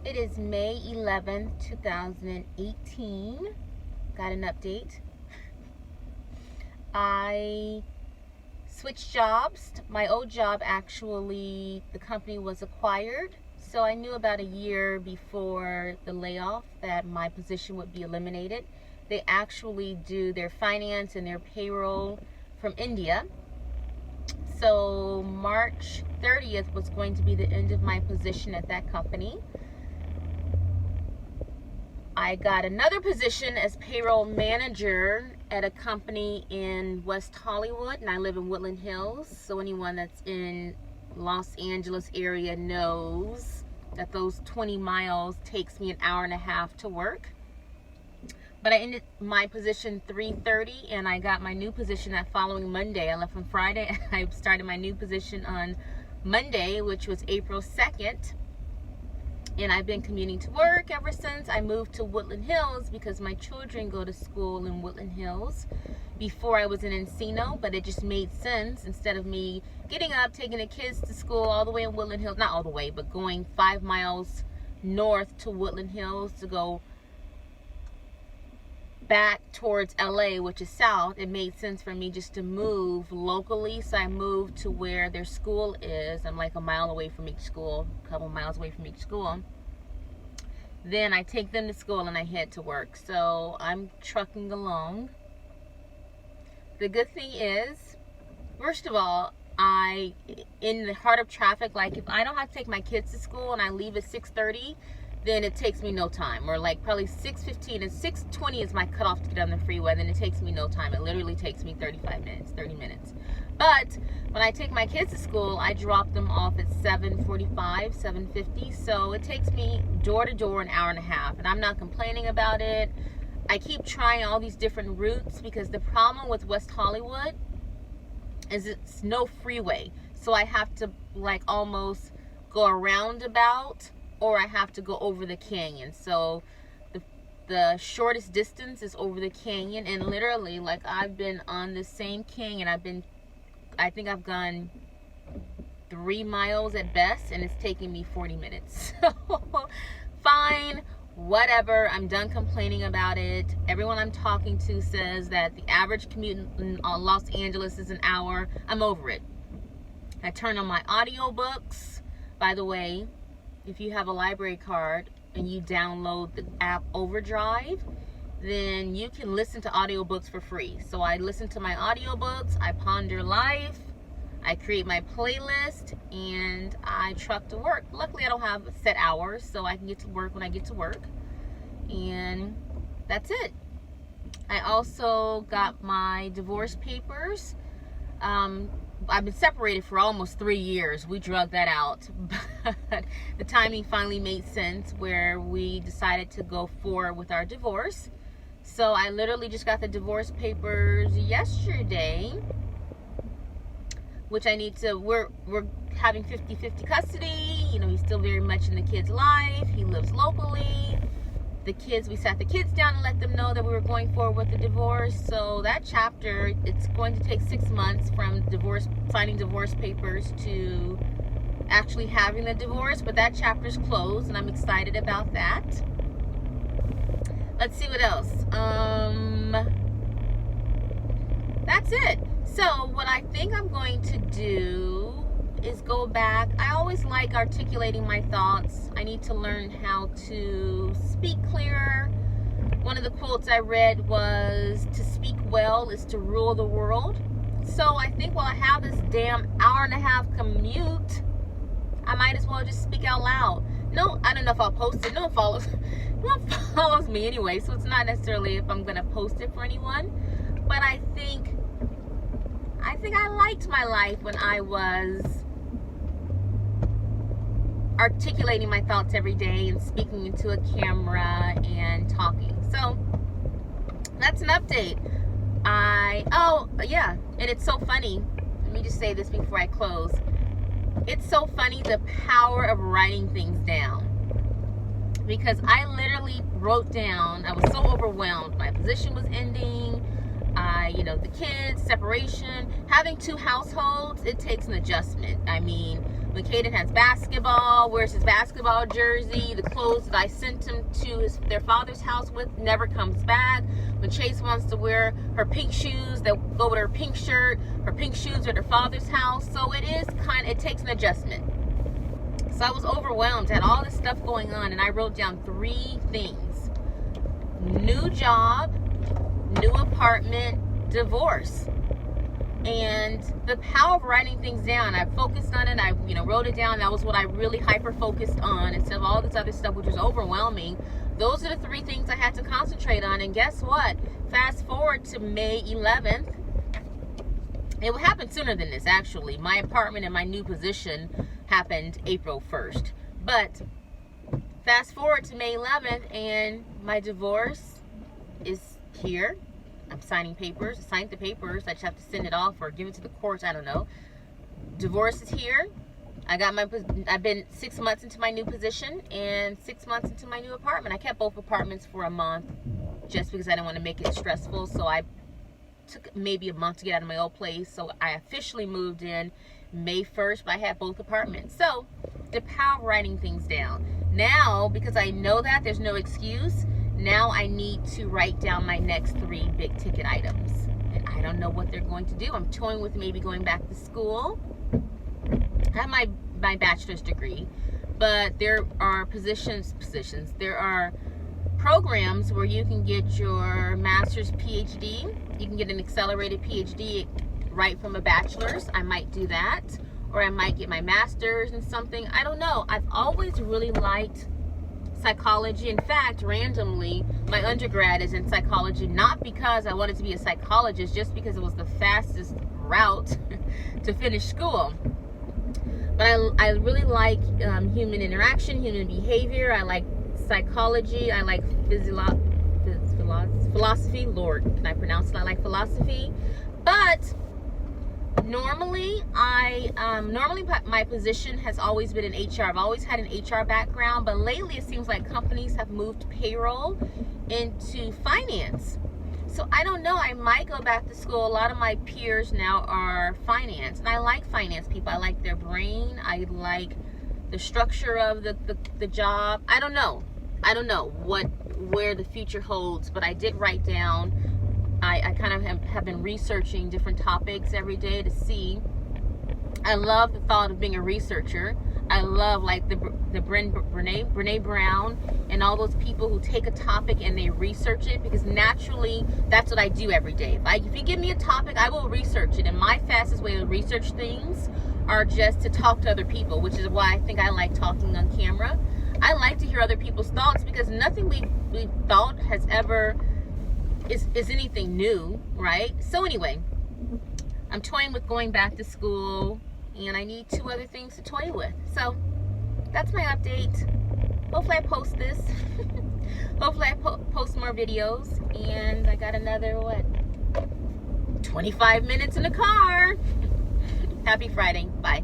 It is May 11th, 2018. Got an update. I switched jobs. My old job, actually, the company was acquired. So I knew about a year before the layoff that my position would be eliminated. They actually do their finance and their payroll from India. So March 30th was going to be the end of my position at that company. I got another position as payroll manager at a company in West Hollywood, and I live in Woodland Hills. So anyone that's in Los Angeles area knows that those 20 miles takes me an hour and a half to work. But I ended my position 3:30, and I got my new position that following Monday. I left on Friday. I started my new position on Monday, which was April 2nd. And I've been commuting to work ever since. I moved to Woodland Hills because my children go to school in Woodland Hills. Before I was in Encino, but it just made sense. Instead of me getting up, taking the kids to school all the way in Woodland Hills, not all the way, but going 5 miles north to Woodland Hills to go back towards LA, which is south, it made sense for me just to move locally. So I moved to where their school is. I'm like a mile away from each school, a couple miles away from each school. Then I take them to school and I head to work. So I'm trucking along. The good thing is, first of all, in the heart of traffic, like if I don't have to take my kids to school and I leave at 6:30, then it takes me no time, or like probably 6:15, and 6:20 is my cutoff to get on the freeway. Then it takes me no time. It literally takes me 35 minutes, 30 minutes. But when I take my kids to school, I drop them off at 7:45, 7:50. So it takes me door to door an hour and a half, and I'm not complaining about it. I keep trying all these different routes because the problem with West Hollywood is it's no freeway. So I have to like almost go a roundabout, or I have to go over the canyon. So the shortest distance is over the canyon, and literally, like, I've been on the same canyon. I think I've gone 3 miles at best, and it's taking me 40 minutes. So fine, whatever. I'm done complaining about it. Everyone I'm talking to says that the average commute in Los Angeles is an hour. I'm over it. I turn on my audiobooks. By the way, if you have a library card and you download the app Overdrive, then you can listen to audiobooks for free. So I listen to my audiobooks, I ponder life, I create my playlist, and I truck to work. Luckily, I don't have set hours, so I can get to work when I get to work. And that's it. I also got my divorce papers. I've been separated for almost 3 years. We drug that out. But the timing finally made sense where we decided to go forward with our divorce. So I literally just got the divorce papers yesterday, which I need to, we're having 50-50 custody. You know, he's still very much in the kid's life. He lives locally. The kids, we sat the kids down and let them know that we were going forward with the divorce. So that chapter, it's going to take 6 months from divorce, signing divorce papers, to actually having the divorce. But that chapter's closed, and I'm excited about that. Let's see what else. That's it. So what I think I'm going to do is go back. I always like articulating my thoughts. I need to learn how to speak clearer. One of the quotes I read was, to speak well is to rule the world. So I think while I have this damn hour and a half commute, I might as well just speak out loud. No, I don't know if I'll post it. No one follows me anyway, so it's not necessarily if I'm gonna post it for anyone. But I think I liked my life when I was articulating my thoughts every day and speaking into a camera and talking. So that's an update. And it's so funny. Let me just say this before I close. It's so funny, the power of writing things down. Because I literally wrote down, I was so overwhelmed. My position was ending. The kids, separation, having 2 households, it takes an adjustment. I mean, When Caden has basketball, wears his basketball jersey. The clothes that I sent him to their father's house with never comes back. When Chase wants to wear her pink shoes that go with her pink shirt, her pink shoes are at her father's house. So it takes an adjustment. So I was overwhelmed, had all this stuff going on, and I wrote down 3 things: new job, new apartment, divorce. And the power of writing things down, I focused on it. I wrote it down. That was what I really hyper focused on instead of all this other stuff, which was overwhelming. Those are the 3 things I had to concentrate on. And guess what? Fast forward to May 11th. It would happen sooner than this, actually. My apartment and my new position happened April 1st. But fast forward to May 11th, and my divorce is here. I'm signing papers. I signed the papers. I just have to send it off or give it to the courts. I don't know. Divorce is here. I've been 6 months into my new position and 6 months into my new apartment. I kept both apartments for a month just because I didn't want to make it stressful. So I took maybe a month to get out of my old place. So I officially moved in May 1st, but I had both apartments. So the power of writing things down. Now, because I know that there's no excuse, now I need to write down my next 3 big ticket items. And I don't know what they're going to do. I'm toying with maybe going back to school. I have my bachelor's degree, but there are positions. There are programs where you can get your master's PhD. You can get an accelerated PhD right from a bachelor's. I might do that. Or I might get my master's in something. I don't know. I've always really liked psychology. In fact, randomly, my undergrad is in psychology, not because I wanted to be a psychologist, just because it was the fastest route to finish school. But I really like human interaction, human behavior. I like psychology. I like philosophy. Lord, can I pronounce it? I like philosophy. But normally my position has always been in HR. I've always had an HR background, but lately it seems like companies have moved payroll into finance. So I don't know, I might go back to school. A lot of my peers now are finance, and I like finance people. I like their brain. I like the structure of the job. I don't know where the future holds, but I did write down. I kind of have been researching different topics every day to see. I love the thought of being a researcher. I love like the Brene Brown and all those people who take a topic and they research it, because naturally that's what I do every day. If you give me a topic, I will research it. And my fastest way to research things are just to talk to other people, which is why I think I like talking on camera. I like to hear other people's thoughts, because nothing we thought has ever is anything new, right? So anyway, I'm toying with going back to school, and I need 2 other things to toy with. So that's my update. Hopefully I post this. Hopefully I post more videos. And I got another 25 minutes in the car. Happy Friday. Bye.